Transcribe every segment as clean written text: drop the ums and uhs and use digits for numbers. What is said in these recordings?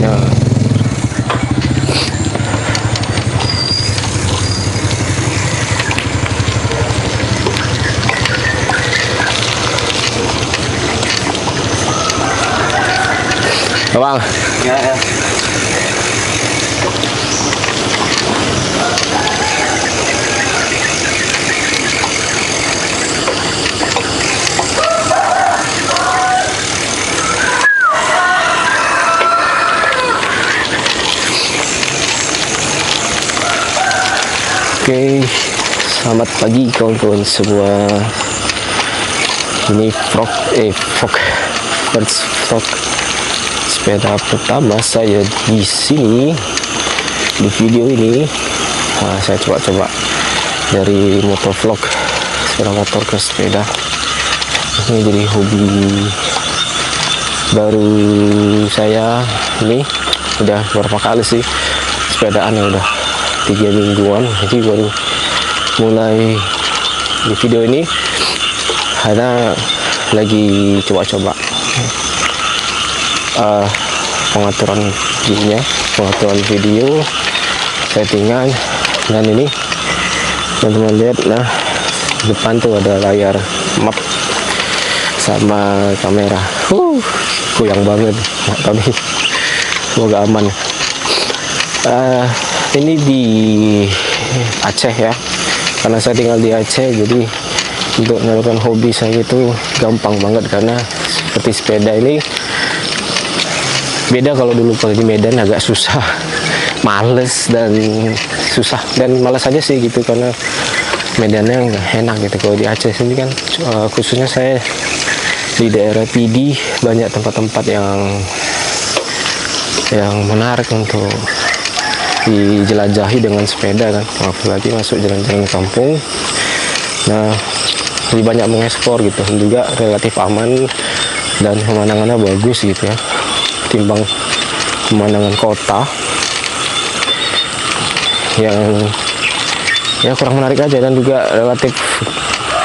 Nah, Bang. Ya. Oke, selamat pagi kawan-kawan semua. Ini first vlog sepeda pertama saya di sini. Di video ini saya coba-coba dari motovlog sepeda motor ke sepeda. Ini jadi hobi baru saya. Ini udah berapa kali sih sepedaan ya, udah 3 mingguan, jadi baru mulai di video ini karena lagi coba-coba pengaturan video settingan. Dan ini teman-teman lihat, nah depan tuh ada layar map sama kamera, goyang banget, tapi semoga aman. Ini di Aceh ya, karena saya tinggal di Aceh, jadi untuk melakukan hobi saya itu gampang banget. Karena seperti sepeda ini beda kalau dulu kalau di Medan agak susah, males dan susah dan malas aja sih gitu, karena medannya nggak enak gitu. Kalau di Aceh sini kan khususnya saya di daerah PD banyak tempat-tempat yang menarik untuk dijelajahi dengan sepeda kan, apalagi masuk jalan-jalan kampung. Nah, lebih banyak mengeksplor gitu, juga relatif aman dan pemandangannya bagus gitu ya, timbang pemandangan kota yang ya kurang menarik aja, dan juga relatif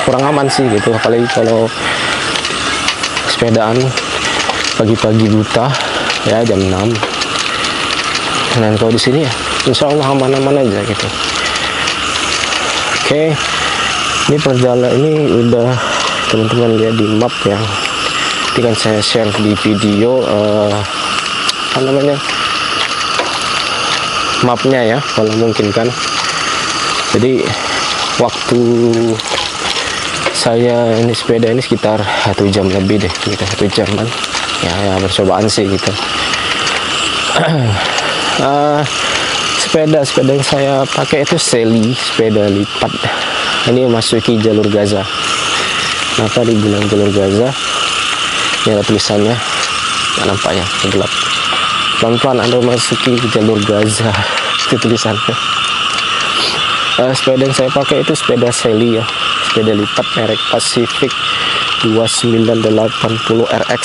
kurang aman sih gitu, apalagi kalau sepedaan pagi-pagi buta ya jam 6. Dan kalau di sini ya insya Allah aman-aman aja gitu. Oke, ini perjalanan ini udah teman-teman lihat di map ya, nanti kan saya share di video apa namanya mapnya ya kalau mungkin kan. Jadi waktu saya ini sepeda ini sekitar 1 jam lebih deh, sekitar 1 jam kan ya percobaan sih gitu. Sepeda yang saya pakai itu Shelly, sepeda lipat. Ini memasuki jalur Gaza. Kenapa dibilang jalur Gaza? Ini ada tulisannya, nggak nampaknya, gelap. Pelan-pelan Anda memasuki jalur Gaza, itu tulisannya. Sepeda yang saya pakai itu sepeda Shelly ya, sepeda lipat merek Pacific 2980 RX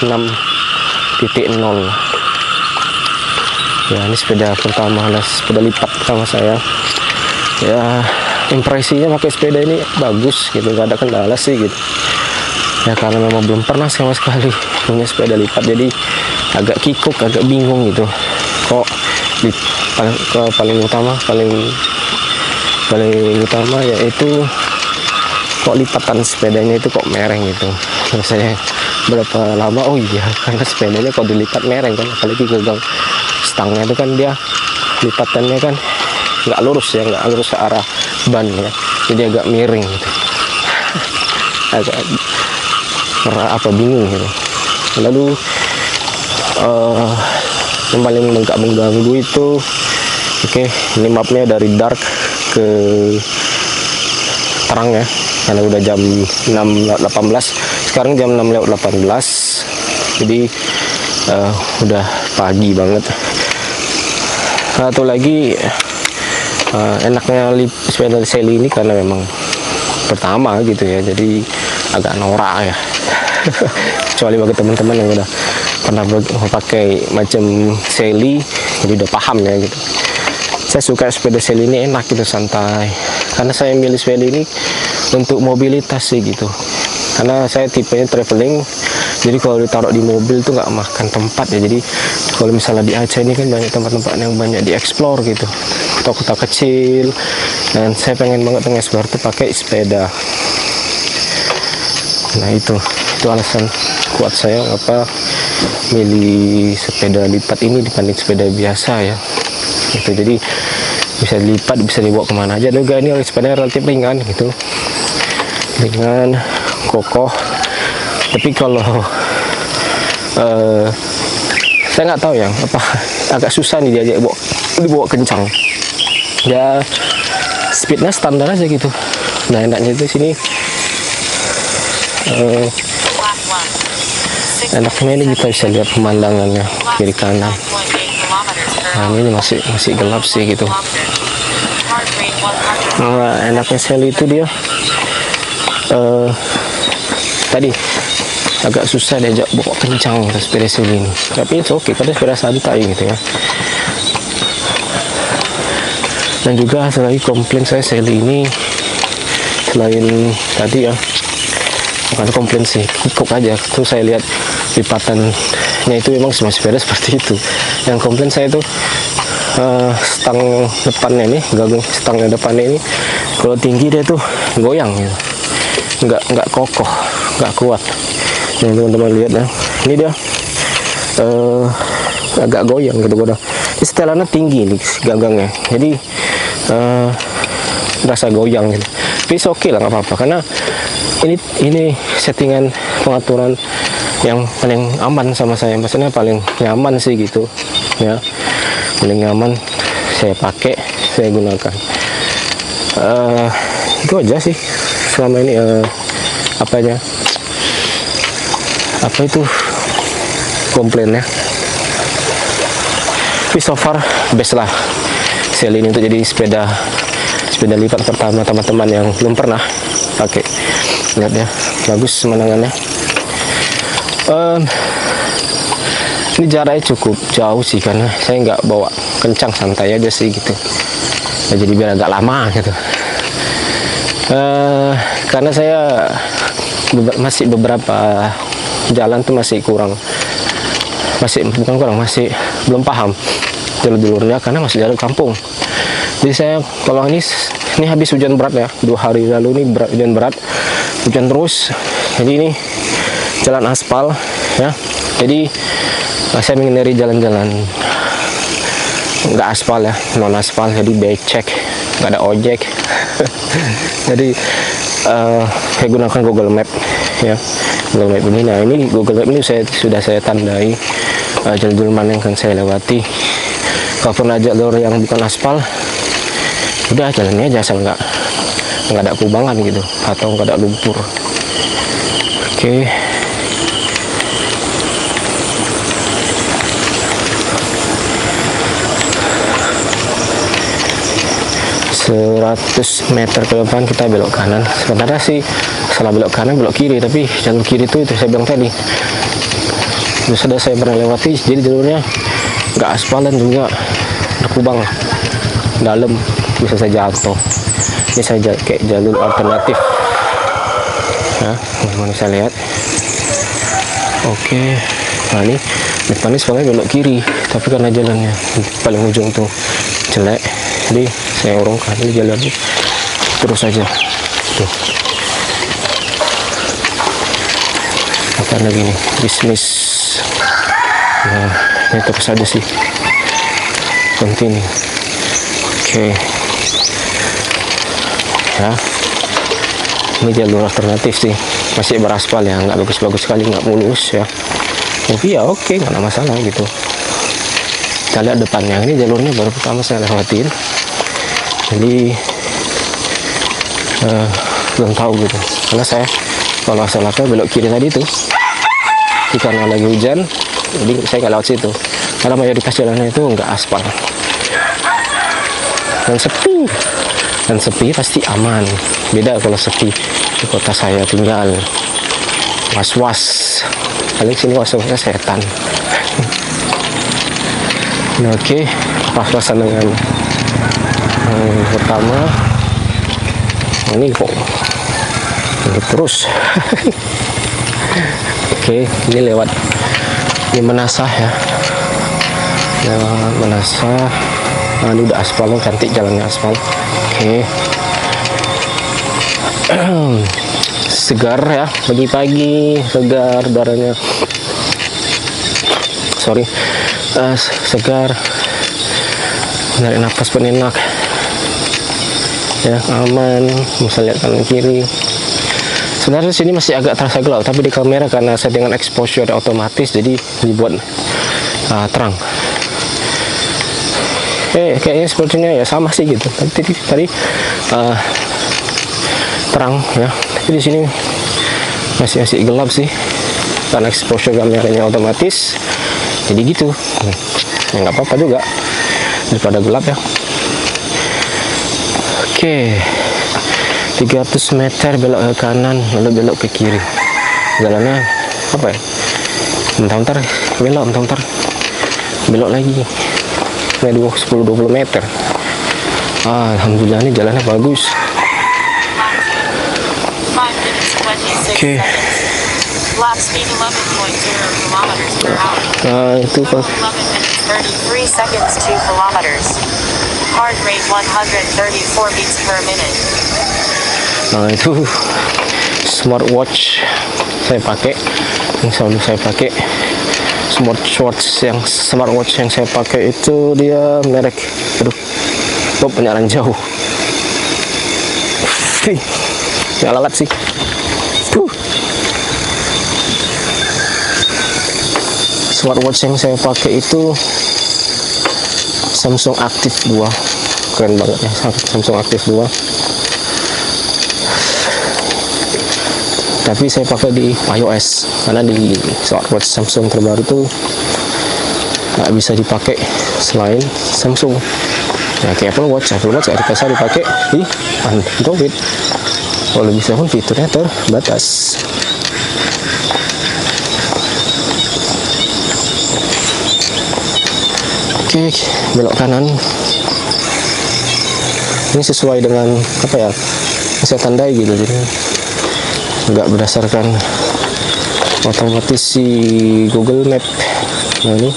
6.0. Ya, ini sepeda pertama, sepeda lipat pertama saya. Ya, impresinya pakai sepeda ini bagus gitu, gak ada kendala sih gitu. Ya karena memang belum pernah sama sekali punya sepeda lipat, jadi agak kikuk, agak bingung gitu. Kok paling utama yaitu kok lipatan sepedanya itu kok mereng gitu. Biasanya berapa lama, oh iya karena sepedanya kok dilipat mereng kan, apalagi gagang stangnya itu kan dia lipatannya kan nggak lurus ya, nggak lurus ke arah ban ya, jadi agak miring gitu. Agak bingung gitu. Lalu yang paling mengganggu itu ini mapnya dari dark ke terang ya, karena udah jam 6.18, sekarang jam 6.18, jadi udah pagi banget. Satu lagi enaknya sepeda Shelly ini karena memang pertama gitu ya, jadi agak norak ya. Kecuali bagi teman-teman yang udah pernah pakai macam Shelly, jadi udah paham ya gitu. Saya suka sepeda Shelly ini, enak gitu, santai. Karena saya milih sepeda ini untuk mobilitas sih gitu, karena saya tipenya traveling, Jadi kalau ditaruh di mobil tuh nggak makan tempat ya. Jadi kalau misalnya di Aceh ini kan banyak tempat-tempat yang banyak dieksplor gitu, kota-kota kecil, dan saya pengen banget mengeksplor tuh pakai sepeda. Nah itu alasan kuat saya apa milih sepeda lipat ini dibanding sepeda biasa ya. Gitu, jadi bisa dilipat, bisa dibawa kemana aja juga. Ini sepeda relatif ringan gitu, ringan, kokoh. Tapi kalau saya nggak tahu ya apa, agak susah nih diajak dibawa kencang ya, speednya standar aja gitu. Nah enaknya itu sini enaknya ini kita bisa lihat pemandangannya kiri kanan. Nah ini masih gelap sih gitu. Nah enaknya sel itu dia tadi agak susah diajak bawa kencang gitu sepeda sel ini, tapi itu oke karena sepeda santai gitu ya. Dan juga selain komplain saya sel ini, selain tadi ya, bukan komplain sih, kikuk aja tuh saya lihat lipatannya itu memang semua sepeda seperti itu. Yang komplain saya itu stang depannya nih, gagang stangnya depannya ini kalau tinggi dia tuh goyang gitu, nggak kokoh, nggak kuat. Yang teman-teman lihat ya, ini dia agak goyang gitu. Ini setelannya tinggi nih gagangnya, jadi rasa goyang gitu. Tapi oke lah, nggak apa-apa karena ini settingan pengaturan yang paling aman sama saya, maksudnya paling nyaman sih gitu ya, paling nyaman saya pakai, saya gunakan. Itu aja sih selama ini apa itu komplainnya. Tapi so far best lah sel ini untuk jadi sepeda lipat pertama teman-teman yang belum pernah pakai. Lihat ya, bagus pemandangannya. Ini jaraknya cukup jauh sih karena saya nggak bawa kencang, santai aja sih gitu. Nah, jadi biar agak lama gitu. Karena saya masih beberapa jalan tuh masih belum paham jalur-jalurnya karena masih jalur kampung. Jadi saya kalau ini habis hujan berat ya, 2 hari lalu ini hujan berat, hujan terus. Jadi ini jalan aspal ya. Jadi saya menghindari jalan-jalan nggak aspal ya, non aspal, jadi becek, nggak ada ojek. Jadi saya gunakan Google Map ya, Google Map ini. Nah ini Google Map ini sudah saya tandai jalur mana yang akan saya lewati. Kalaupun ada jalur yang bukan aspal, udah jalannya aja asal nggak ada kubangan gitu atau nggak ada lumpur. Oke. 100 meter ke depan kita belok kanan. Sebenarnya sih salah belok kanan, belok kiri, tapi jalur kiri itu saya bilang tadi sudah saya pernah lewati. Jadi jalurnya nggak aspal dan juga berkubang dalam, bisa saya jatuh. Ini saya kayak jalur alternatif ya, teman-teman bisa lihat. Oke, nah ini depan ini sebenarnya belok kiri, tapi karena jalannya paling ujung tuh jelek, jadi saya urungkan ini jalannya terus saja tuh. Apa lagi nih, bisnis. Nah ini terus aja sih, continue. Oke ya, ini jalur alternatif sih, masih beraspal ya, nggak bagus-bagus sekali, nggak mulus ya, tapi ya oke, nggak ada masalah gitu. Kita lihat depannya, ini jalurnya baru pertama saya lewatin, jadi belum tahu gitu, karena saya kalau salahnya belok kiri tadi tuh karena lagi hujan, jadi saya nggak lewat situ karena mayoritas jalannya itu nggak aspal dan sepi pasti aman. Beda kalau sepi di kota saya tinggal, was-was, paling sini was-wasnya setan. Nah, oke, pas-pasan dengan pertama ini kok terus. Oke, ini lewat ini Menasah ya, lewat Menasah. Nah, ini udah aspal, cantik jalannya aspal. Oke. Segar ya, pagi-pagi segar udaranya. Sorry, segar, menarik nafas pun enak ya, aman. Bisa lihat kanan kiri. Sebenarnya sini masih agak terasa gelap, tapi di kamera karena saya dengan exposure otomatis jadi dibuat terang. Kayaknya sepertinya ya sama sih gitu. Tadi terang ya, tapi di sini masih gelap sih karena exposure kameranya otomatis. Jadi gitu. Ya nggak apa-apa juga daripada gelap ya. Oke. 300 meter belok ke kanan lalu belok ke kiri. Jalannya apa ya? Bentar belok lagi. 10-20 meter. Alhamdulillah ini jalannya bagus. Oke. Lap speed 11.0 kilometers per hour. Itu Pak. 11 minutes 33 seconds 2 kilometers. Heart rate 134 beats per minute. Itu smartwatch saya pakai, yang selalu saya pakai. Smartwatch yang saya pakai itu dia merek, penyaran jauh. Ya lalat sih. Smartwatch yang saya pakai itu Samsung Active 2, keren banget ya, Samsung Active 2. Tapi saya pakai di iOS karena di smartwatch Samsung terbaru tuh nggak bisa dipakai selain Samsung. Ya kayak Apple Watch nggak bisa dipakai di Android. Kalau bisa pun fiturnya terbatas. Oke, belok kanan. Ini sesuai dengan apa ya? Saya tandai gitu, jadi nggak berdasarkan otomatis si Google Map. Nah ini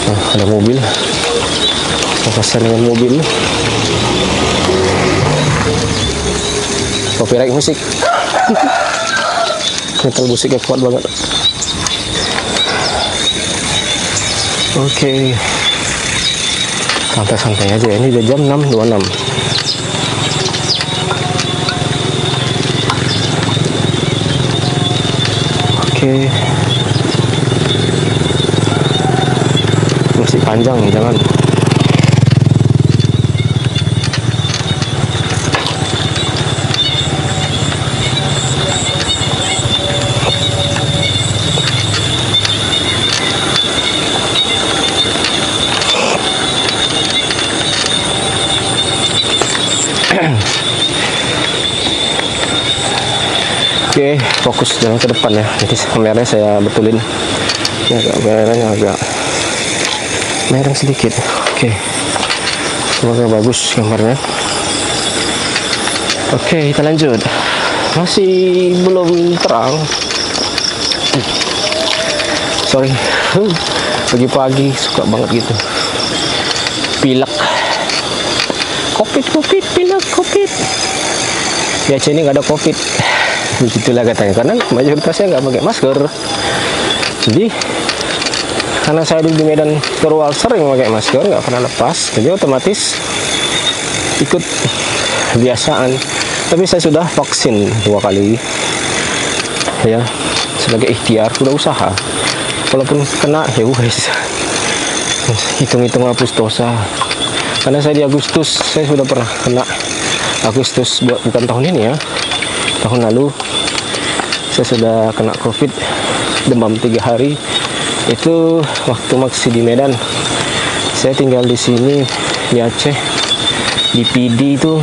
ada mobil, papasan dengan mobil. Copyright musik. Metal musiknya kuat banget. Oke, santai-santai aja. Ini udah jam 6.26. Oke, masih panjang nih jalan. Oke, fokus jalan ke depan ya. Jadi kameranya saya betulin. Ya, kameranya agak merah sedikit. Oke, semoga bagus gambarnya. Oke, kita lanjut. Masih belum terang. Sorry, pagi-pagi suka banget gitu. Pilek. Covid, pilek, covid. Ya, sini nggak ada covid. Begitulah katanya, karena mayoritasnya nggak pakai masker. Jadi karena saya dulu di Medan Terwal sering pakai masker, nggak pernah lepas, jadi otomatis ikut kebiasaan. Tapi saya sudah vaksin 2 kali ya, sebagai ikhtiar, sudah usaha. Walaupun kena ya guys, hitung-hitung hapus dosa. Karena saya di Agustus, saya sudah pernah kena Agustus, bukan tahun ini ya, tahun lalu saya sudah kena COVID, demam 3 hari. Itu waktu masih di Medan. Saya tinggal di sini di Aceh, di PD itu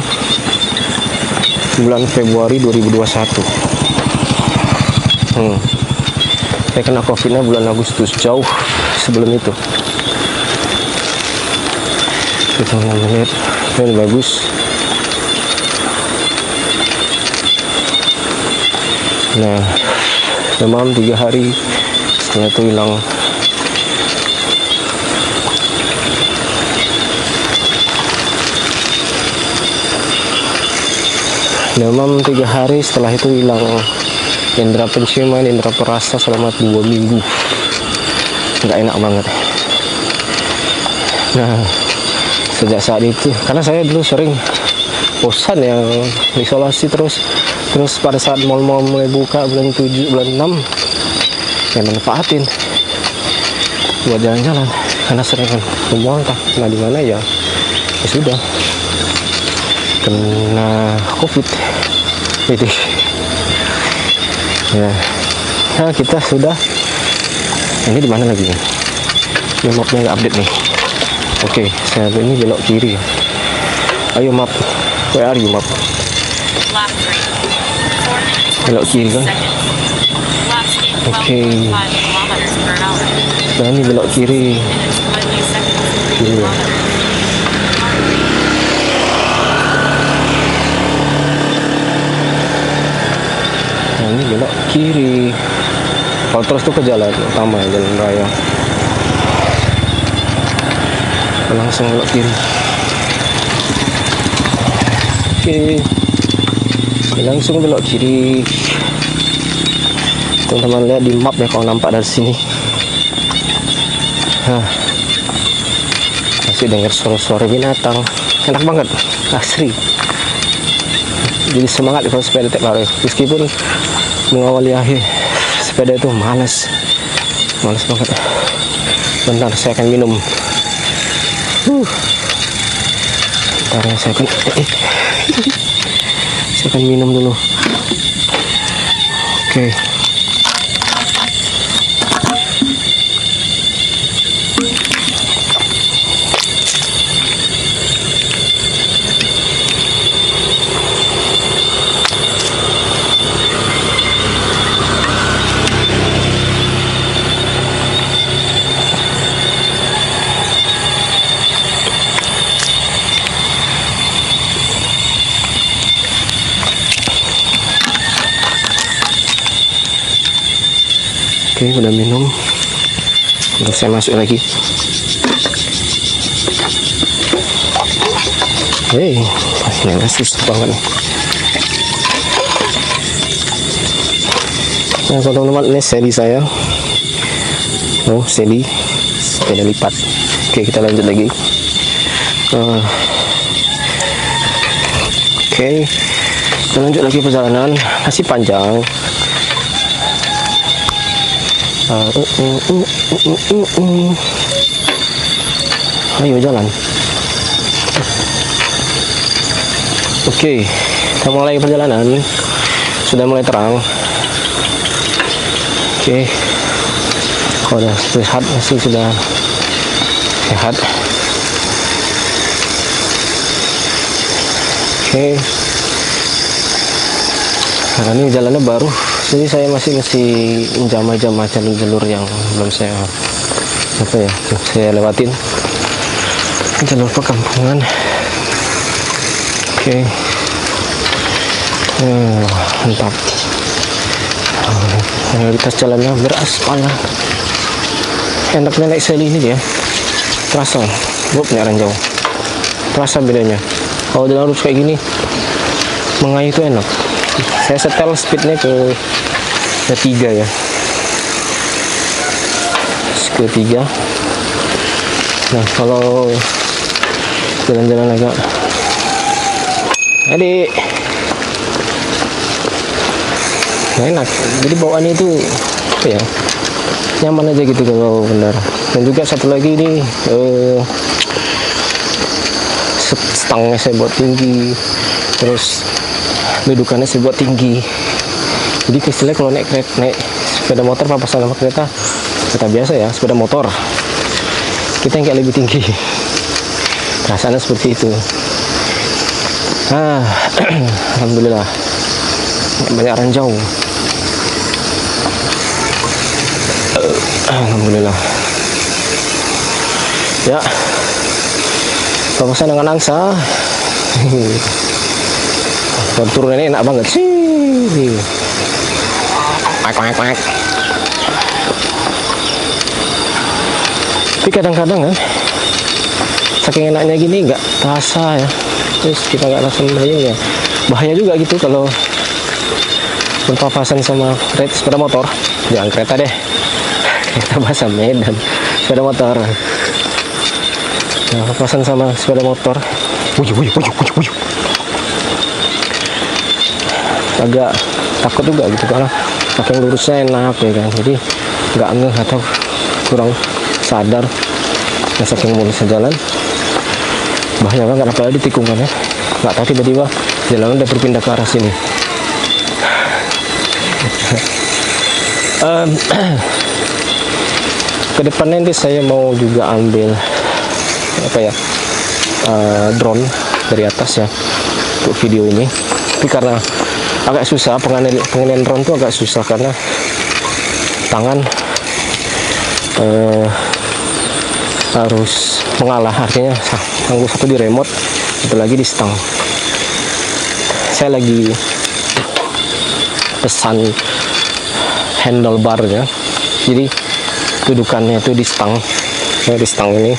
bulan Februari 2021. Saya kena COVID-nya bulan Agustus, jauh sebelum itu. Kita menit, ini bagus. Nah, demam 3 hari, setelah itu hilang. Demam 3 hari, setelah itu hilang. Indera penciuman, indera perasa selama 2 minggu. Nggak enak banget. Nah, sejak saat itu, karena saya dulu sering bosan yang isolasi terus pada saat mal-mal mulai buka bulan 7, bulan 6, saya manfaatin buat jalan-jalan, karena sering kan ke mall, nah di mana ya sudah kena COVID gitu ya. Nah, kita sudah, ini di mana lagi nih? Ini mapnya nggak update nih. Oke, saya ini belok kiri. Ayo map, where are you map? Lap 3. 4 minutes Belok kiri 46 kan? seconds. Lap speed Oke. 12.5 kilometers per hour. Nah, ini belok kiri. Minutes 20 seconds 3 Kiri. kilometers. Heart rate. Nah, ini belok kiri. Kalau terus tuh ke jalan utama, jalan raya. Langsung belok kiri. Oke, langsung belok kiri. Teman-teman lihat di map ya kalau nampak dari sini. Nah, masih dengar suara-suara binatang, enak banget, asri. Jadi semangat kalau sepeda tiap hari, meskipun mengawali akhir sepeda itu malas banget. Bentar, saya akan minum. Bentar ya, saya akan minum dulu. Oke. Oke, udah minum. Terus saya masuk lagi. Hei, ini susah banget. Nah, teman-teman, ini seli saya. Oh, seli sepeda lipat. Oke, kita lanjut lagi. Oke, kita lanjut lagi perjalanan. Masih panjang. Ayo jalan. Oke, kita mulai perjalanan. Sudah mulai terang. Oke, kalau udah sehat masih sudah sehat. Oke, karena ini jalannya baru, jadi saya masih menjamah-jamah jalur-jalur yang belum saya lewatin. Jalur perkampungan. Oke. Mantap. Mayoritas jalannya beraspal. Enaknya naik seli ini dia. Terasa, penyaran jauh. Terasa bedanya. Kalau jalan lurus kayak gini, mengayuh itu enak. Saya setel speednya ke 3 ya. Ke 3. Nah, kalau jalan-jalan agak adik enak, jadi bawaannya itu apa ya, nyaman aja gitu kalau benar. Dan juga satu lagi ini stangnya saya buat tinggi, terus dudukannya saya buat tinggi, jadi istilahnya kalau naik sepeda motor papasan sama kereta biasa ya, sepeda motor kita yang kayak lebih tinggi, rasanya seperti itu. Alhamdulillah banyak ranjau. Alhamdulillah ya, papasan dengan angsa. Kalau turun ini enak banget sih. Kuak. Tapi kadang-kadang kan saking enaknya gini nggak terasa ya, terus kita nggak langsung bayang ya, bahaya juga gitu kalau berpapasan sama sepeda motor. Jangan kereta deh, kita bahasa Medan, sepeda motor. Nah, papasan sama sepeda motor, wuyuk. Agak takut juga gitu karena saking lurusnya enak ya kan, jadi nggak ngeh atau kurang sadar, nah, saking mulusnya jalan bahaya banget, apalagi di tikungan ya, nggak tahu tiba-tiba jalan udah berpindah ke arah sini. Kedepannya nanti saya mau juga ambil apa ya, drone dari atas ya untuk video ini, tapi karena agak susah pengendalian drone itu agak susah karena tangan harus mengalah, artinya satu di remote, satu lagi di stang. Saya lagi pesan handlebar ya, jadi dudukannya itu di stang, ini,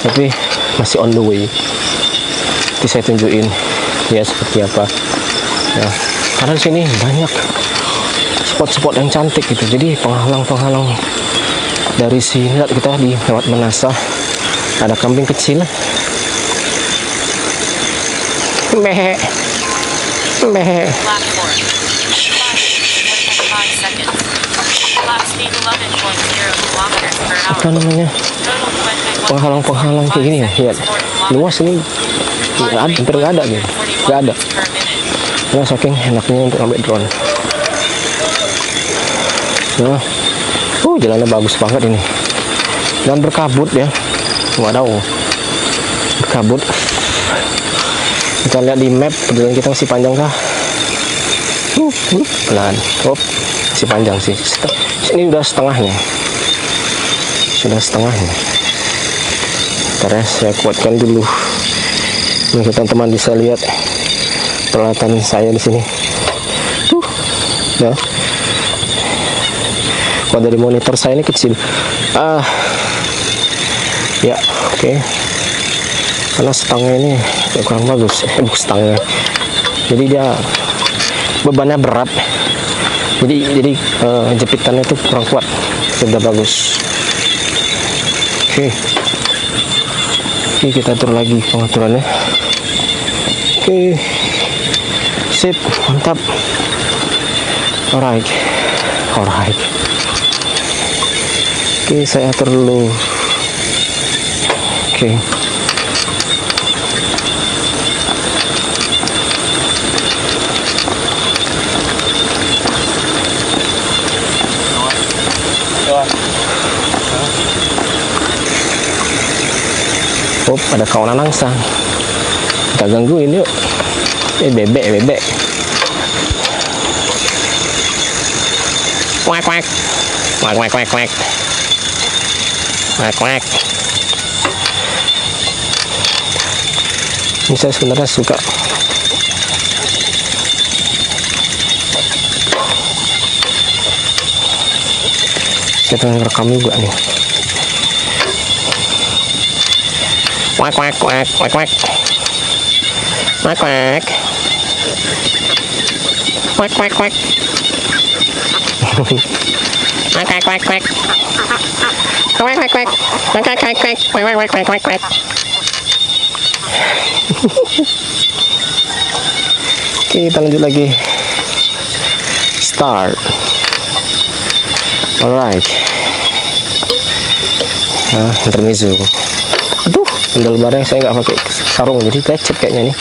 tapi masih on the way. Nanti saya tunjukin ya seperti apa ya, karena di sini banyak spot-spot yang cantik gitu, jadi penghalang dari sini. Lihat, kita di lewat Manasa ada kambing kecil, meh. Lap 4. 5 seconds. Lap speed 11.0 kilometers per hour. Apa namanya, penghalang kayak gini ya, lihat luas ini hampir nggak ada gitu, nggak ada. Nah, saking enaknya untuk ambil drone. Nah, jalannya bagus banget ini, dan berkabut ya, waduh, berkabut. Kita lihat di map, perjalanan kita masih panjang kah? Pelan, masih panjang sih. Ini udah setengahnya, Ntar ya, saya kuatkan dulu. Nih, teman-teman bisa lihat peralatan saya di sini. Ya. Kalau dari monitor saya ini kecil. Ya, oke. Karena stangnya ini kurang bagus. Bukan stangnya. Jadi dia bebannya berat. Jadi jepitannya itu kurang kuat. Sudah bagus. Oke, kita atur lagi pengaturannya. Oke, sip, mantap. Alright. Oke, saya atur dulu. Oke. Ada kawanan angsa, kita gangguin yuk. Bebek. Kuak. Ini saya sebenarnya suka kita ngerekam juga nih. Kuak. Oke, kita lanjut lagi. Start. Alright. Nah, intermezzo. Aduh, handlebarnya saya nggak pakai sarung, jadi lecet kayaknya nih.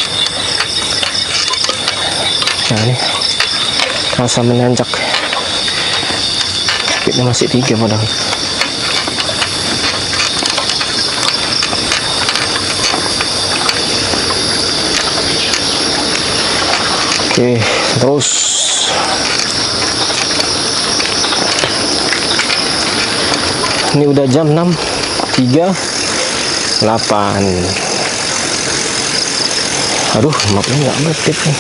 Nah, ini rasa menanjak. Speednya masih 3 padahal. Oke, terus ini udah jam 6.38. Aduh, mapnya nggak aktif nih.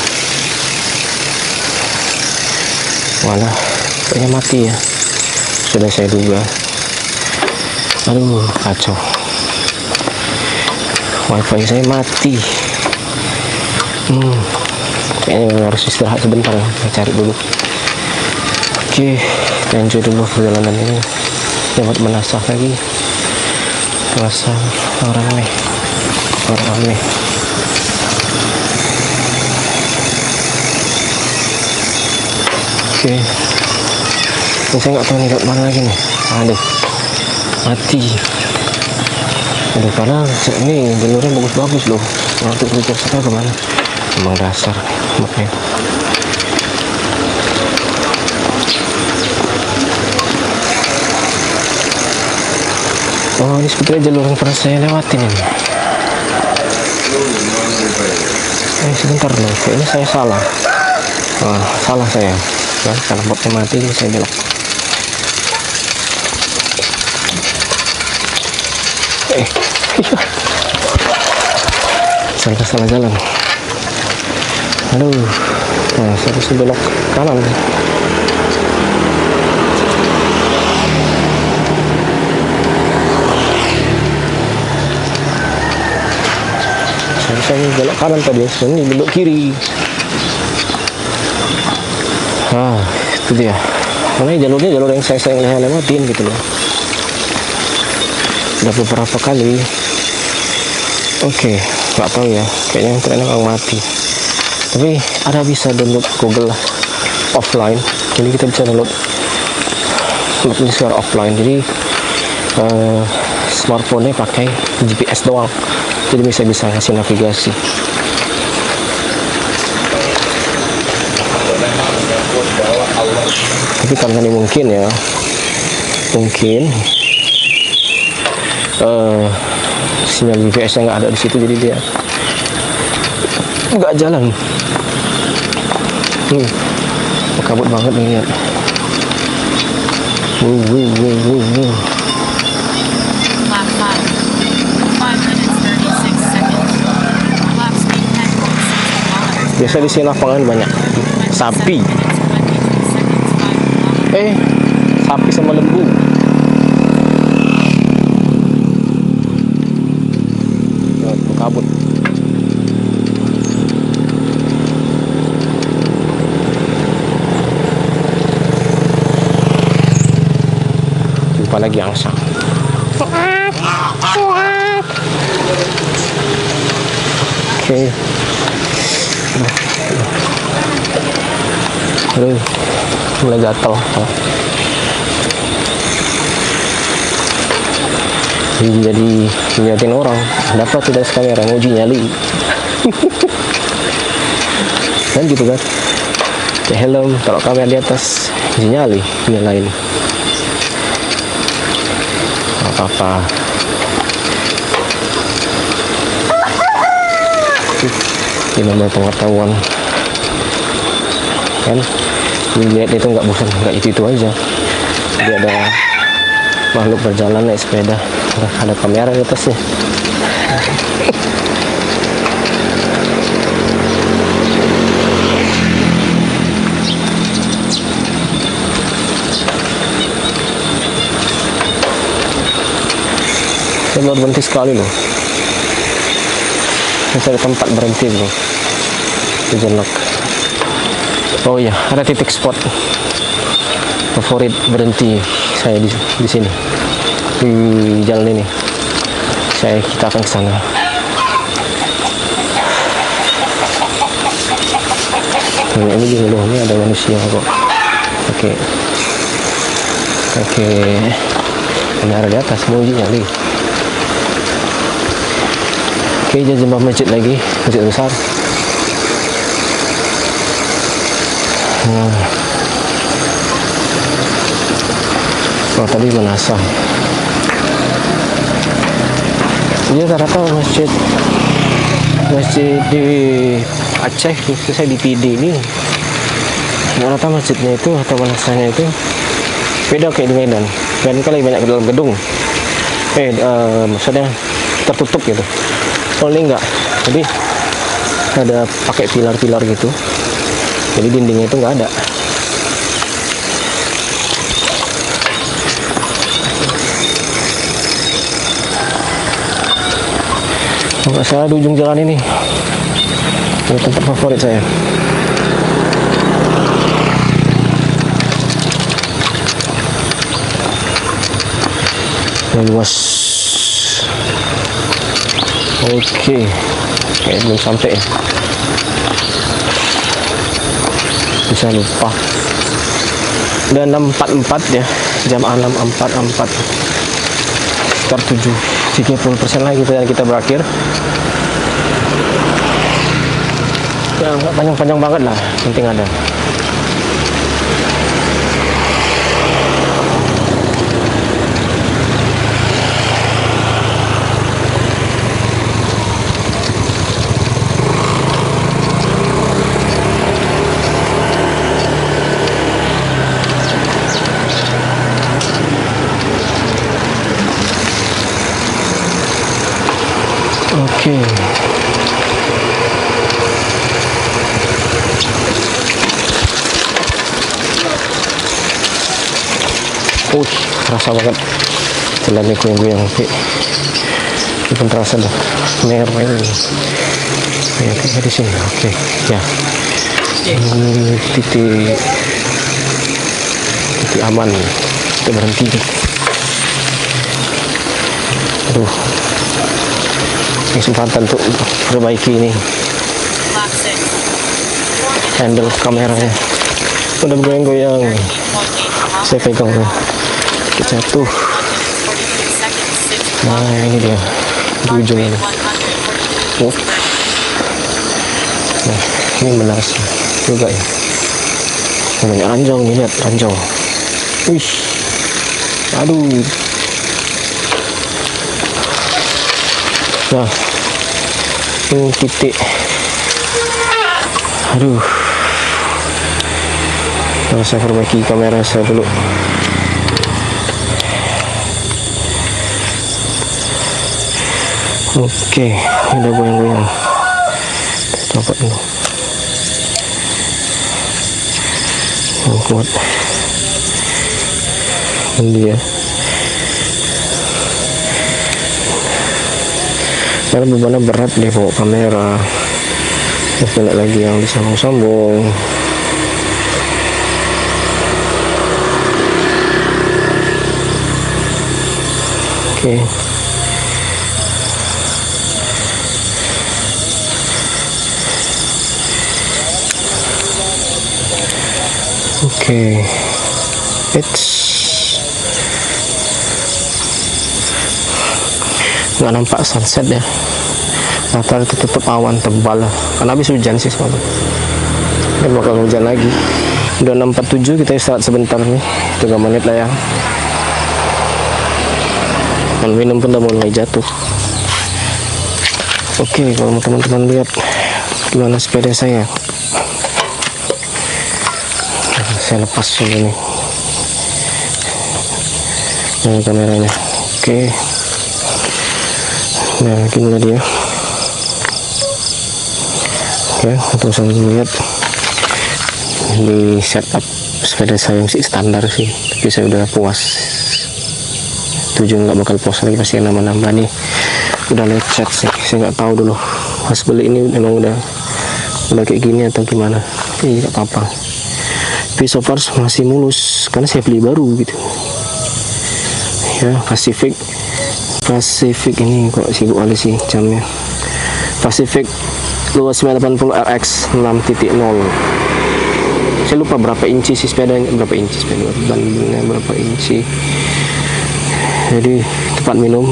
Walah. kayaknya mati ya, sudah saya duga. Aduh, kacau, wifi saya mati. Kayaknya harus istirahat sebentar, saya cari dulu. Oke, kita enjoy dulu perjalanan ini. Dapat menasah lagi, menasah orang aneh. Oke, ini saya nggak tahu nih lewat mana lagi nih. Aduh, mati. Aduh, padahal ini jalurnya bagus-bagus loh. Untuk berikut saya kemana? Emang dasar makanya. Oh, ini sebetulnya jalur yang pernah saya lewatin ini. Sebentar loh, kayaknya saya salah. Salah saya. Nah, karena botnya mati, ini saya belok. Salah jalan. Aduh, nah, saya harus belok kanan. Saya belok kanan tadi, ini belok kiri. Itu dia. Mana jalurnya jalur yang saya lewatin gitu loh. Udah beberapa kali. Oke, nggak tahu ya. Kayaknya trennya orang mati. Tapi ada bisa download Google offline. Jadi kita bisa download ini secara offline. Jadi smartphone-nya pakai GPS doang. Jadi bisa ngasih navigasi. Tapi karena ini mungkin sinyal GPS-nya nggak ada di situ, jadi dia nggak jalan. Kabut banget nih, lihat. Lap 5 minutes 36 seconds. Lap speed 10.6 kilometers. Biasa di sini lapangan banyak sapi. Sapi sama lembu. Kabut. Jumpa lagi angsa. Oke. Mulai gatal. Jadi ngeliatin orang dapat tidak kamera mau uji nyali. Kan gitu kan, pakai helm, taruh kamera di atas, uji nyali, nyalain. Apa-apa. Ini namanya pengetahuan kan, lihat itu nggak bosan, nggak itu aja. Jadi ada makhluk berjalan naik sepeda, ada kamera di atasnya. Saya baru berhenti sekali loh. Saya ada tempat berhenti loh, sejenak. Oh iya, ada titik spot favorit berhenti saya di sini, di jalan ini. Kita akan ke sana. Ini juga loh, ini ada manusia kok. Oke, kamera di atas, mau uji nyali. Oke, jembah masjid lagi, masjid besar. Oh, tadi menasah. Dia rata-rata masjid di Aceh, khususnya di PD ini, rata masjidnya itu atau menasahnya itu beda kayak di Medan. Medan kan lebih banyak ke dalam gedung. Maksudnya tertutup gitu. Oh, ini enggak. Jadi ada pakai pilar-pilar gitu. Jadi dindingnya itu nggak ada. Saya di ujung jalan ini. Ini tempat favorit saya. Ini luas. Oke. Kayak belum sampai ya. Bisa lupa. Udah 6.44 ya. Jam 6.44. Sekitar 30% lagi kita berakhir. Ya nggak panjang-panjang banget lah, penting ada. Oke. Terasa banget jalannya goyang-goyang. Itu pun terasa dah merah ini. Ya, kayak di sini. Oke, ya. Ini titik aman. Kita berhenti. Aduh. Kesempatan untuk perbaiki ini handle kameranya udah goyang-goyang. Saya pegang jatuh. Nah ini dia di ujung ini. Nah ini menarik juga ya. Namanya ranjau nih, lihat ranjau. Wih, aduh. Nah, ini titik. Aduh. Nah, saya perbaiki kamera saya dulu. Oke, ini udah goyang-goyang. Coba dulu. Kuat. Ini dia. Karena bebannya berat deh bawa kamera. Kena lagi yang disambung-sambung. Oke. Oke. Nggak nampak sunset ya. Natal itu tetap awan tebal lah. Karena habis hujan sih semalam. Dan bakal hujan lagi. Udah 6.47, kita istirahat sebentar nih. 3 menit lah ya. Dan minum pun udah mulai jatuh. Oke, kalau teman-teman lihat gimana sepeda saya. Saya lepas dulu nih. Nah, kameranya. Oke. Nah, gimana dia? Oke, untuk saya lihat di setup sepeda saya masih standar sih, tapi saya udah puas. Tujuan nggak bakal puas lagi, pasti nambah-nambah nih. Udah lecet sih, saya nggak tahu dulu pas beli ini memang udah kayak gini atau gimana. Tapi nggak apa-apa. Tapi so far masih mulus karena saya beli baru gitu. Ya, Pacific ini kok sibuk kali sih jamnya. Pacific luas 980 RX 6.0. Saya lupa berapa inci sih sepedanya, bandingnya berapa inci. Jadi tempat minum.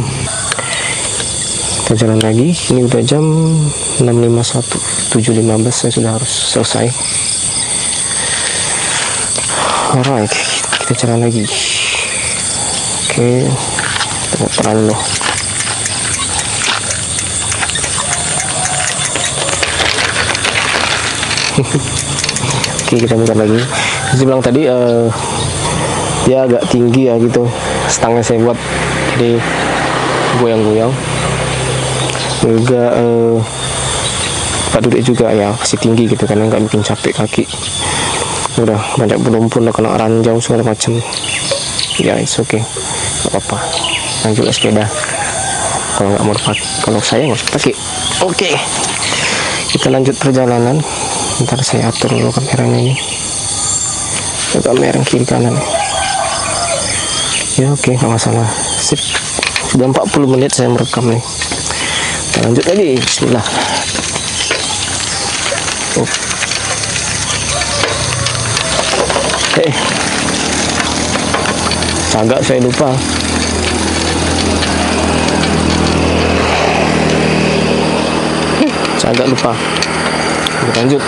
Kita jalan lagi. Ini udah jam 6.51, 7.15 saya sudah harus selesai. Alright, kita jalan lagi. Oke, kita terang loh. Oke, kita bentar lagi. Saya bilang tadi dia agak tinggi ya gitu, stangnya saya buat, jadi goyang-goyang. Juga tempat duduk juga ya masih tinggi gitu, karena nggak bikin capek kaki. Udah banyak pelumpur, udah kena ranjau segala macam. Ya, it's okay, nggak apa-apa. Lanjut sepeda. kalau nggak mau pakai, kalau saya nggak usah pakai. Oke, kita lanjut perjalanan. Ntar saya atur dulu kameranya ini, kamera kiri kanan ya. Oke, nggak masalah. Sip, sudah 40 menit saya merekam nih. Kita lanjut lagi. Bismillah. Agak saya lupa. Saya agak lupa. Kita lanjut.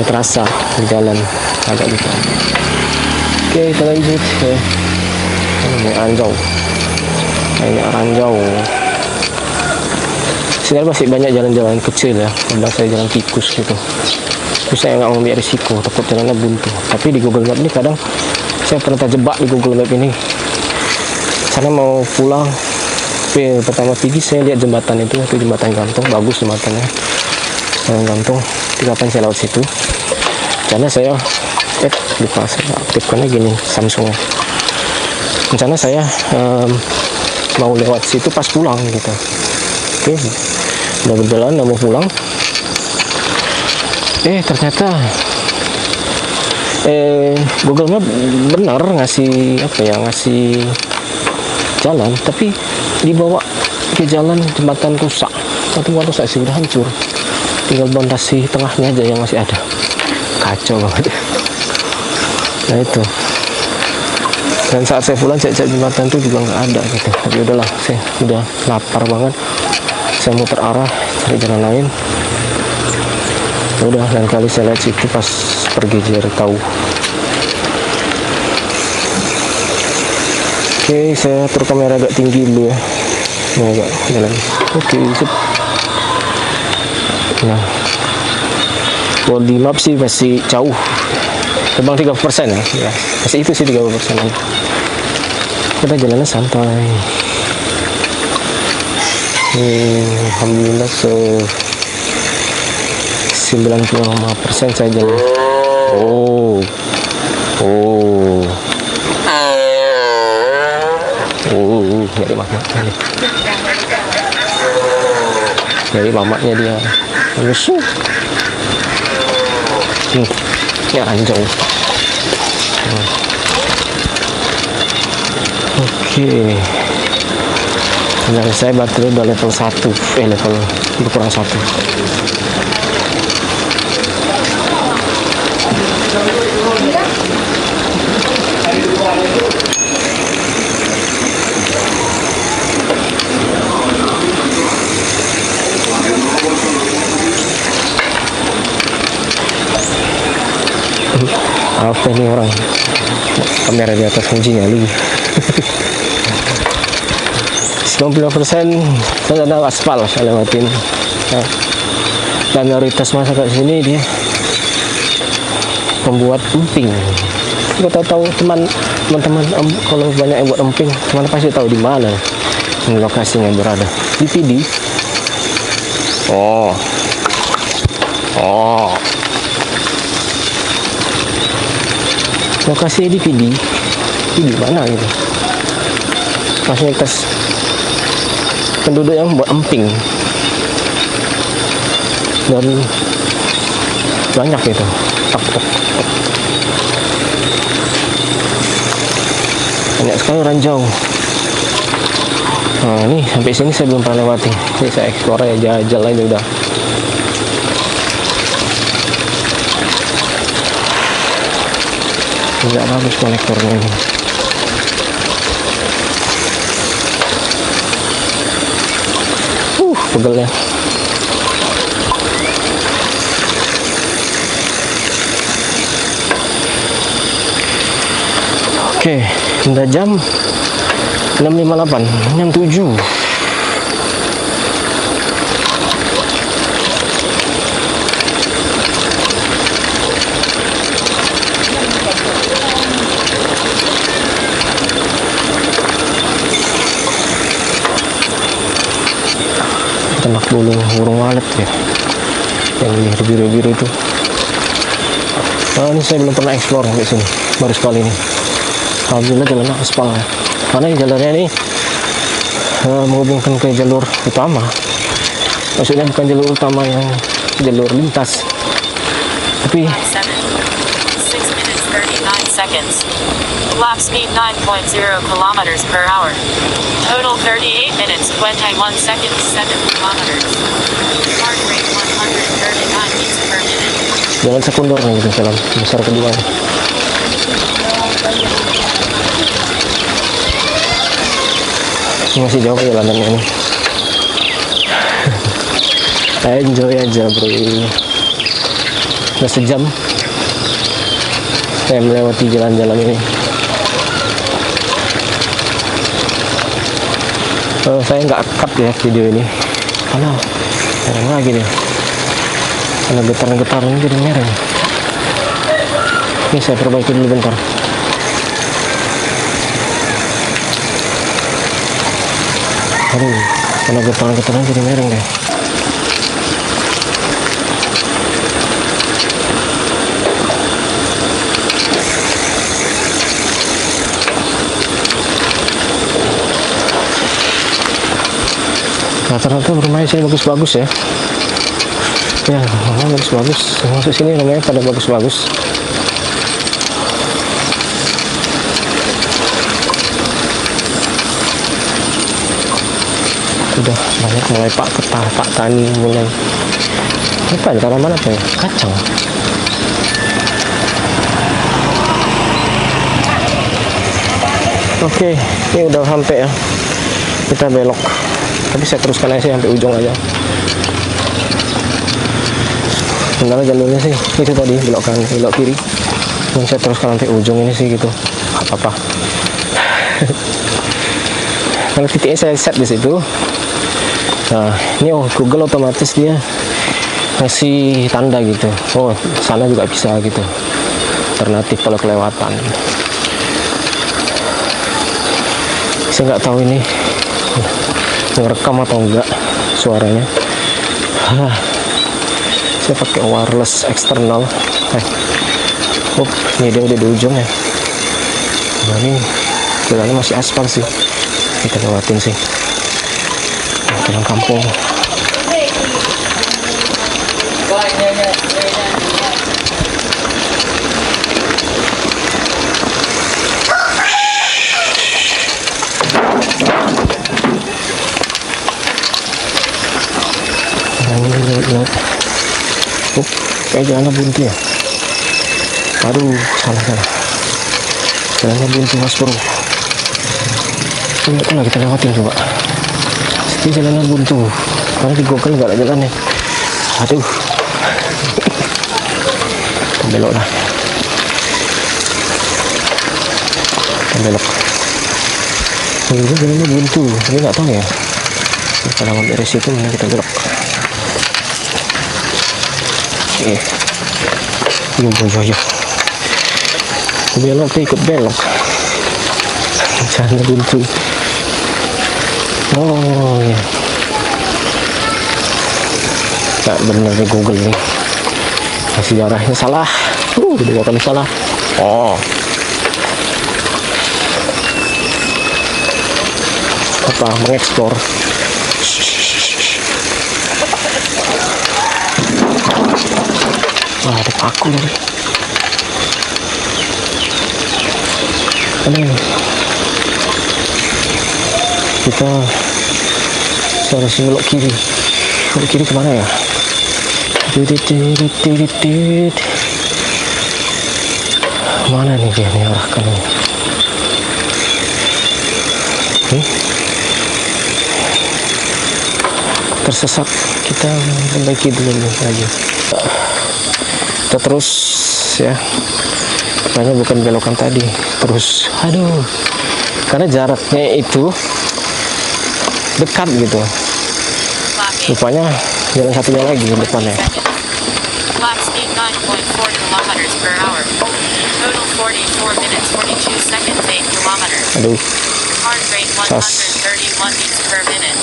Udah terasa berjalan, agak lupa. Oke, kita lanjut. Ini ranjau. Ini ranjau. Sebenarnya masih banyak jalan-jalan kecil ya. Kadang saya jalan tikus gitu. Terus saya nggak mau ambil risiko, takut jalannya buntu. Tapi di Google Map ini kadang saya pernah terjebak di Google Map ini. Saya mau pulang, tapi pertama pergi saya lihat jembatan itu jembatan gantung, bagus jembatannya, jembatan gantung. Kapan saya lewat situ? Karena saya lupa saya aktifkannya gini Samsung. Rencana saya mau lewat situ pas pulang gitu. Oke, udah berjalan, udah mau pulang. Ternyata Google Map benar ngasih ngasih jalan, tapi dibawa ke jalan jembatan rusak. Jembatan rusak sih udah hancur, tinggal pondasi tengahnya aja yang masih ada. Kacau banget. Nah itu. Dan saat saya pulang cek jembatan itu juga nggak ada gitu. Tapi udahlah, saya udah lapar banget. Saya muter arah cari jalan lain. Udah, lain kali saya lihat situ pas pergi biar tahu. Oke, saya atur kamera agak tinggi dulu ya. Ini agak jalan. Oke, sip. Nah, body map sih masih jauh. Terbang 30% ya. Masih itu sih 30% aja. Kita jalannya santai. Alhamdulillah 95% saya jalan. Nyari mamaknya nih. Nyari mamaknya dia. Nyusu. Ya ranjau. Oke. Sebenarnya saya baterai udah level 1. Level berkurang 1. Apa ini orang kamera di atas kuncinya lagi. 95% saya ada aspal saya lewatin. Nah, dan mayoritas masyarakat sini dia pembuat emping. Kita tahu teman-teman kalau banyak yang buat emping, teman pasti tahu di mana lokasinya berada. Di PD. Lokasi di PD. Di mana gitu? Fasilitas penduduk yang buat emping dan banyak itu. Banyak sekali ranjau. Nah ini sampai sini saya belum pernah lewati. Ini saya explore ya, jajal aja udah. Tidak bagus konektornya ini. Pegelnya. Oke, udah jam 6.58, jam 7. Tembak dulu burung walet ya, yang biru-biru itu. Ini saya belum pernah explore sampai sini, baru sekali ini. Alhamdulillah jalannya aspal ya. Karena jalannya ini menghubungkan ke jalur utama. Maksudnya bukan jalur utama yang jalur lintas, tapi 7, 6 minutes 39 seconds. Lap speed 9.0 kilometers per hour. Total 38 minutes 21 seconds 7 kilometers. Heart rate 139 beats per minute. jalan sekunder nih gitu, jalan besar kedua. Ini masih jauh jalanannya ini. Enjoy aja bro. Udah sejam saya melewati jalan-jalan ini. Saya nggak cut ya video ini karena mereng lagi deh, karena getaran-getaran jadi mereng. Ini saya perbaiki dulu bentar. Aduh, karena getaran-getaran jadi mereng deh. Rata-rata bermain sini bagus-bagus ya. Ya, memang bagus-bagus. Masuk sini namanya pada bagus-bagus. Udah banyak mulai Pak Tani mulai. Apa ya, tanaman apa ya? Kacang. Oke, ini udah sampai ya. Kita belok. Tapi saya teruskan aja sampai ujung aja. Sebenarnya jalurnya sih itu tadi belok kiri. Dan saya teruskan sampai ujung ini sih gitu. Apa-apa. Kalau titiknya saya set di situ. Nah, ini Google otomatis dia ngasih tanda gitu. Oh, sana juga bisa gitu. Alternatif kalau kelewatan. Saya nggak tahu ini ngerekam atau enggak suaranya. Saya pakai wireless eksternal. Ini dia udah di ujung ya. Nah, ini jalannya masih aspal sih, kita lewatin sih. Jalan kampung. Kayak jalannya buntu ya. Aduh, salah. Jalannya buntu mas bro. Ini lah kita lewatin coba. Ini jalannya buntu. Karena di Google nggak ada jalannya. Aduh. Kita belok lah. Kita belok. Ini jalannya buntu. Ini nggak tahu ya. Kalau ngambil dari situ, mana kita belok. Oke. Yo. Belok tuh ikut belok. Jalan buntu. Oh ya. Tak benar di Google nih. Masih arahnya salah. Dua kali salah. Oh. Apa mengeksplor? Wah, ada paku nih. Aduh. Kita harus belok kiri. Belok kiri kemana ya? Mana nih dia nih arahkan ini? Tersesat. Kita perbaiki dulu lagi. Kita terus ya. Makanya bukan belokan tadi. Terus. Aduh. Karena jaraknya itu dekat gitu. Rupanya jalan satunya lagi di depannya. Lap speed 9.4 kilometers per hour. Total 44 minutes 42 seconds 8 kilometers. Aduh. Heart rate 131 beats per minute.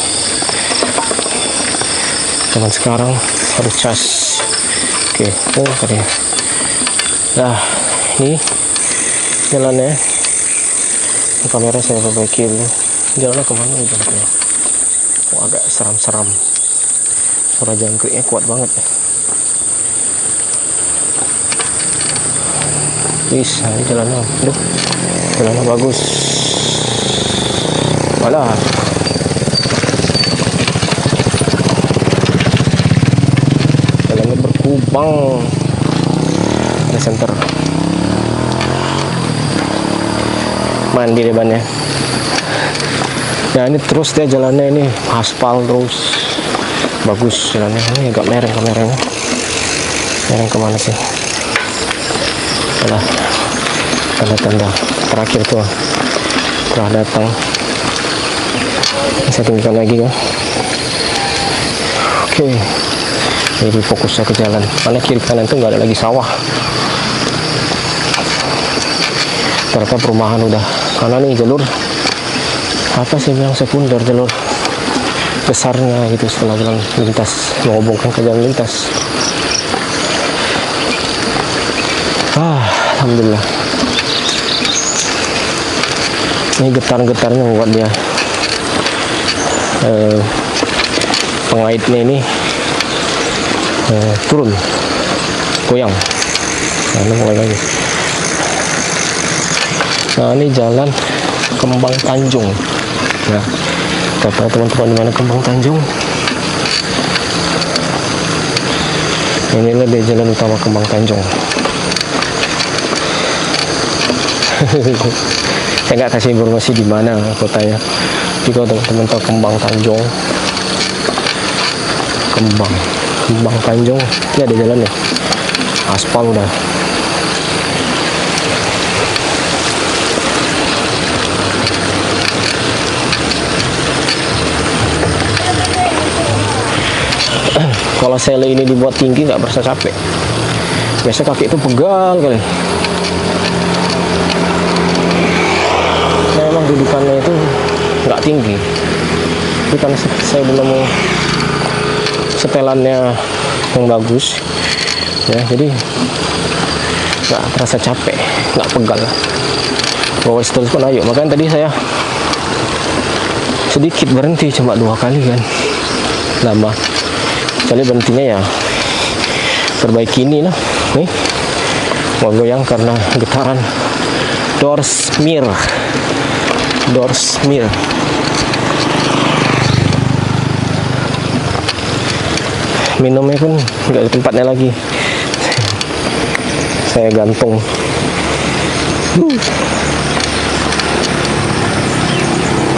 Zaman sekarang harus cas. Oke, tadi. Nah, ini jalannya. Kamera saya perbaiki dulu. Jalannya kemana nih? agak seram-seram. Suara jangkriknya kuat banget. Ini jalannya, aduh, jalannya bagus. Walah, jalannya berkubang. Ada center. Mandi depannya. Ya ini terus dia jalannya ini aspal terus. Bagus jalannya. Ini agak mereng kameranya. Mereng kemana sih? Adalah tanda-tanda terakhir tuh telah datang. Saya tinggalkan lagi ya. Oke, jadi fokusnya ke jalan. Karena kiri kanan tuh nggak ada lagi sawah. Ternyata perumahan udah. Karena nih jalur apa sih yang sekunder, jalur besarnya gitu setelah jalan lintas menghubungkan ke jalan lintas. Alhamdulillah. Ini getar-getarnya membuat dia pengaitnya ini turun, goyang. Nah, ini mulai lagi. Nah, ini jalan Kembang Tanjung. Nah, kata teman-teman di mana Kembang Tanjung? Inilah dia jalan utama Kembang Tanjung. Saya nggak kasih informasi di mana kotanya. Tapi kalau teman-teman tahu Kembang Tanjung, Kembang Tanjung, ini ada jalannya, aspal udah. Kalau sele ini dibuat tinggi nggak berasa capek. Biasa kaki itu pegal kali. Memang dudukannya itu nggak tinggi. Tapi karena saya belum mau setelannya yang bagus, ya jadi nggak terasa capek, nggak pegal. Bawa terus pun ayo. Makanya tadi saya sedikit berhenti, cuma 2 kali kan. Lama. Kali berhentinya ya perbaiki ini lah, nih mau goyang karena getaran door smear. Minumnya pun nggak di tempatnya lagi, saya gantung.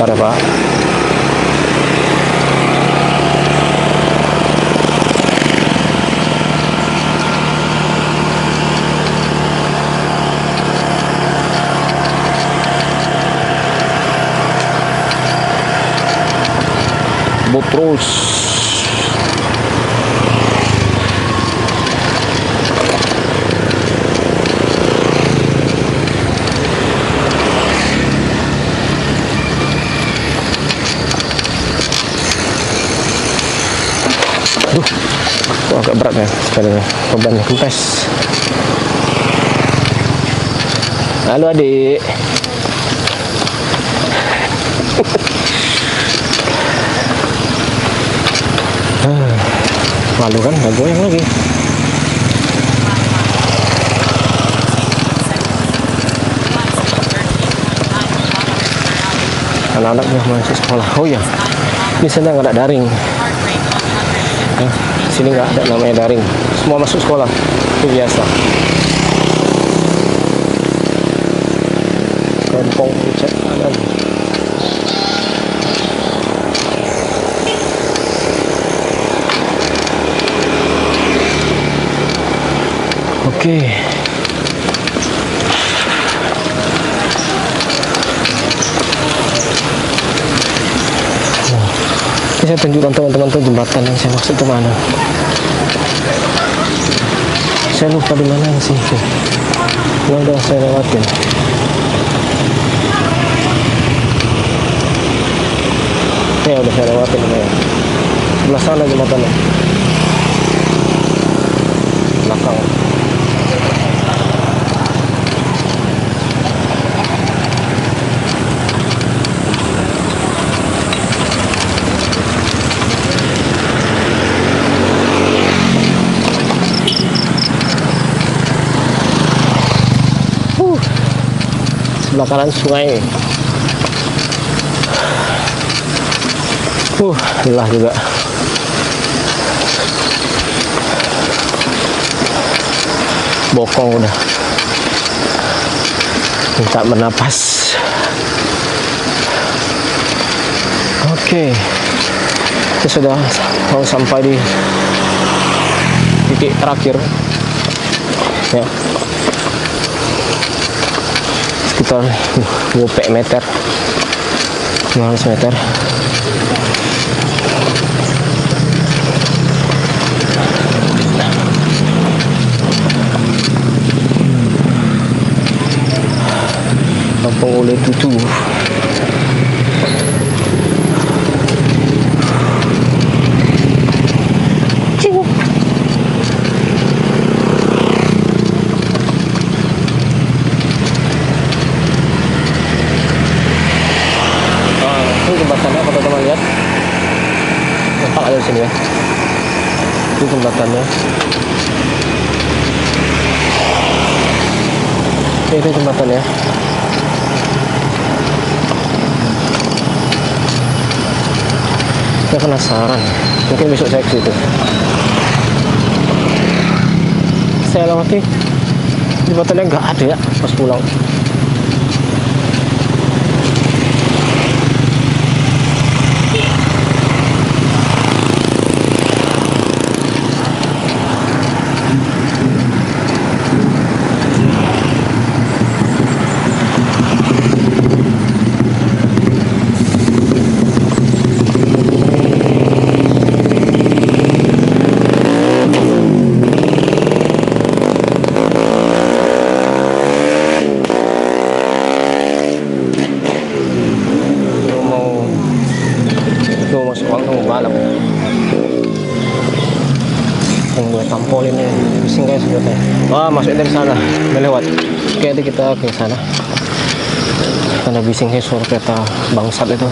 Parah pak. Terus agak berat ya sepedanya, bebannya kempes. Halo adik. Malu kan, nggak goyang lagi. Anak-anaknya masih sekolah. Oh ya, di sana nggak ada daring. Nah, sini nggak ada namanya daring. Semua masuk sekolah, itu biasa. Kampung Pucat Kanan. Oke. Ini saya tunjukkan teman-teman tuh jembatan yang saya maksud kemana. Saya lupa di mana sih. Yang udah saya lewatin. Ya udah saya lewatin ya. Sebelah sana jembatannya. Belakang. sebelah kanan sungai. Lelah juga. Bokong udah. Minta bernapas. Oke. Kita sudah mau sampai di titik terakhir. Ya. Sekitar 20 meter. 500 meter. Kampung Oleh Tutu. Ini jembatannya, kalau teman lihat nampak ada di sini ya. Itu jembatannya. Itu jembatannya. Saya penasaran, mungkin besok saya ke situ. Saya lewati jembatannya nggak ada ya pas pulang. Tampolin ini bising guys sebetulnya. Wah, masuk dari sana, melewat. Oke, jadi kita ke sana. Ada bising sih suara kereta bangsat itu.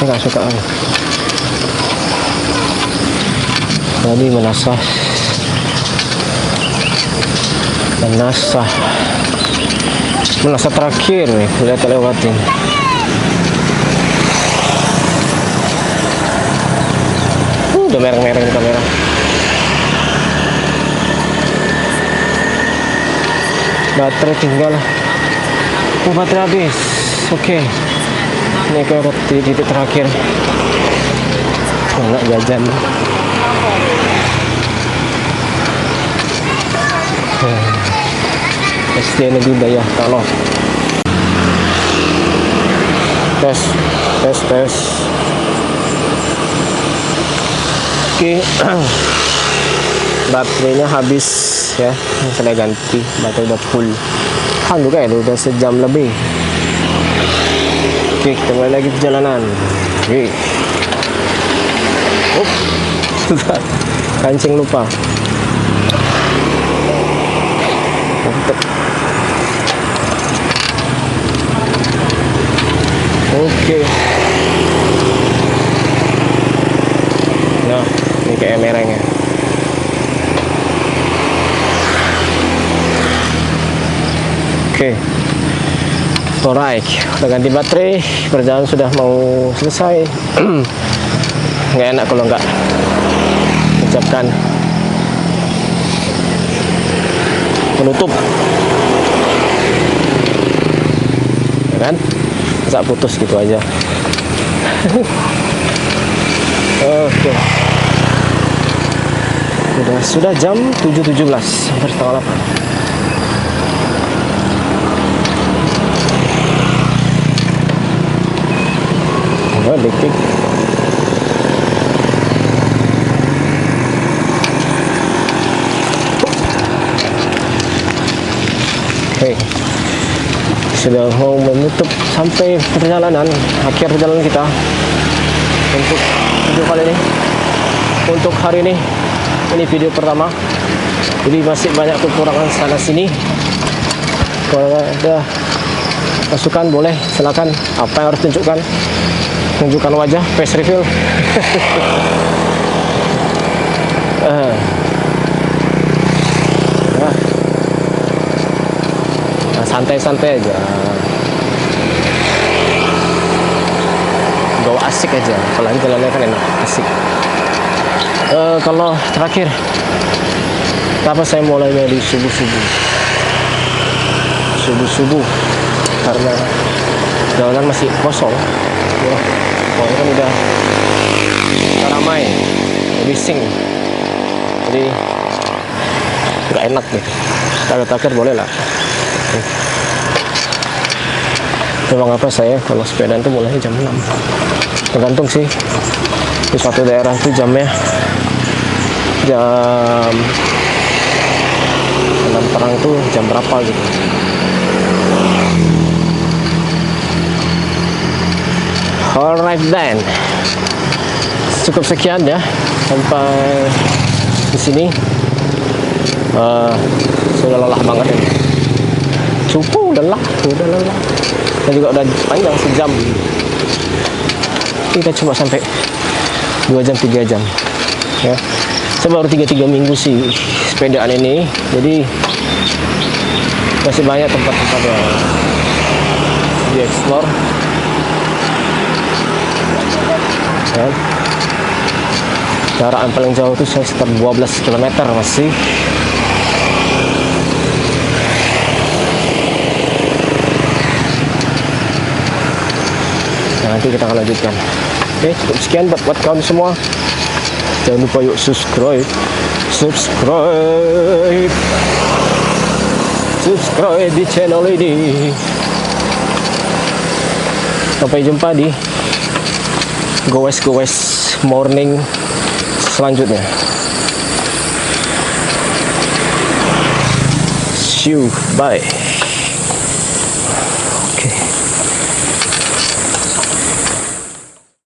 Saya nggak suka. Jadi menasah terakhir nih, udah terlewatin. Udah mereng-mereng kamera. Baterai tinggal. Baterai habis. Oke. Ini ke titik terakhir. Enak jajan. SD Negeri Daya Kalau. Tes. Oke. Baterainya habis ya, saya ganti. Baterai udah full. Juga ya, udah sejam lebih. Oke, kita mulai lagi perjalanan. Oke. Kancing lupa. Oke. Nah, ini kayak merengnya. Oke. Alright, udah ganti baterai, perjalanan sudah mau selesai. Nggak enak kalau nggak ucapkan penutup, ya kan? Masa putus gitu aja. Oke. Sudah jam 7.17, hampir setengah 8. Detik. Oke. Sudah mau menutup sampai perjalanan, akhir perjalanan kita untuk video kali ini. Untuk hari ini video pertama. Jadi masih banyak kekurangan sana sini. Kalau ada masukan boleh, silakan. Apa yang harus tunjukkan wajah, face reveal. santai-santai aja, bawa asik aja, apalagi jalannya kan enak, asik. Kalau terakhir, kenapa saya mulainya di subuh karena jalanan masih kosong ya, pokoknya kan udah ramai, bising, jadi nggak enak gitu. Kalau terakhir boleh lah. Memang apa, saya kalau sepedaan tuh mulainya jam 6, tergantung sih di suatu daerah itu jamnya jam 6 terang tuh jam berapa gitu. Alright then, cukup sekian ya sampai di sini. Sudah lelah banget ini. Cukup udah lelah. Dan juga udah panjang sejam. Kita cuma sampai 2 jam 3 jam. Ya, saya baru 3 minggu sih sepedaan ini, jadi masih banyak tempat-tempat yang dieksplor. Ya. Jarak yang paling jauh itu saya sekitar 12 km masih. Nah, nanti kita akan lanjutkan. Oke, cukup sekian buat kawan semua. Jangan lupa yuk subscribe di channel ini. Sampai jumpa di Gowes morning selanjutnya. See you, bye.